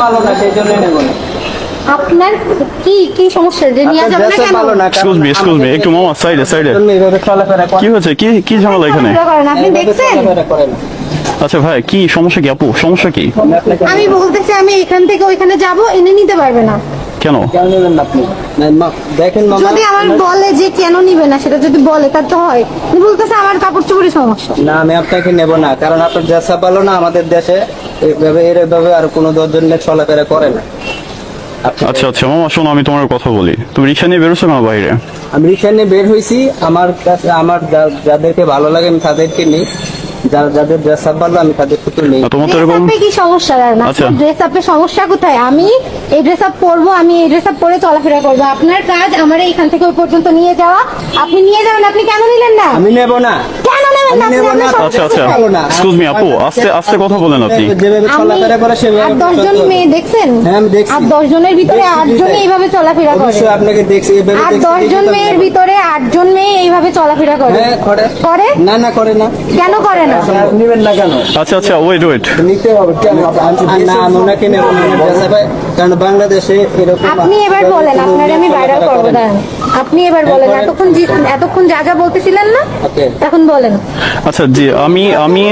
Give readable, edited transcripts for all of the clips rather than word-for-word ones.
ভালো না সেই জন্য নেব না। আপনার কি সমস্যা যে নিয়ে যাবেন না কেন? এক্সকিউজ মি একটু মামা সাইডে এইভাবে চলাফেরা কি হয়েছে কি ঝামেলা এখানে? আপনি দেখছেন? আচ্ছা ভাই কি সমস্যা কি আপু সমস্যা কি? আমি বলতেছি আমি এখান থেকে ওইখানে যাব এনে নিতে পারবে না কেন? কেন নেবেন না আপনি? দেখেন মামা, যদি আমার বলে যে কেন নিবে না সেটা যদি বলে তার তো হয়। উনি বলতেছে আমার কাপড় চোপড়ের সমস্যা। না আমি আপনাকে নেব না, কারণ আপনার দেশটা ভালো না। আমাদের দেশে এইভাবে আর কোনো দশজন নিয়ে চলাফেরা করে না। আচ্ছা মামা শোনো আমি তোমার কথা বলি, তুমি রিক্সা নিয়ে বেরোছো না বাইরে? আমি রিক্সা নিয়ে বের হয়েছি, আমার কাছে আমার যাদেরকে ভালো লাগে আমি তাদেরকে নিই, যাদের ড্রেস আপ ভালো আমি তাদের থেকে নেই। তোমার তো ড্রেস এরকম আপে কি সমস্যা না? আচ্ছা। ড্রেস আপে সমস্যা কোথায়? আমি এই ড্রেস আপ পরবো, আমি এই ড্রেস আপ পরে চলাফেরা করবো। আপনার কাজ আমার এইখান থেকে ওই পর্যন্ত নিয়ে যাওয়া। আপনি নিয়ে যাবেন, আপনি কেন নিলেন না? আমি নেব না। কেন নেবেন না? আমি নেব না। আচ্ছা ভালো না। এক্সকিউজ মি আপু আস্তে কথা বলেন আপনি। যেভাবে চলাফেরা করে সেভাবে আর 10 জন মেয়ে দেখছেন? হ্যাঁ, আমি দেখছি। আর 10 জনের ভিতরে 8 জনই এইভাবে চলাফেরা করে। অবশ্যই আপনাকে দেখছি এইভাবে আর দেখছি। 10 জন মেয়ের ভিতরে 8 জন মেয়ে এইভাবে চলাফেরা করে। হ্যাঁ করে। না করে না। কেন করে না? নেবেন না কেন? আচ্ছা ওয়েট নিতে হবে কেন? না আমি ওনাকে নেব না, কারণ বাংলাদেশে এরকম। আপনি এবার বলেন, আপনার আমি ভাইরাল করবো। দাঁড়ান, আপনি এবার বলেন। এতক্ষণ যা বলতেছিলেন না, ওকে। এখন বলেন। আচ্ছা জি আমি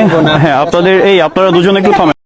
হ্যাঁ আপনারা দুজন একটু থামেন।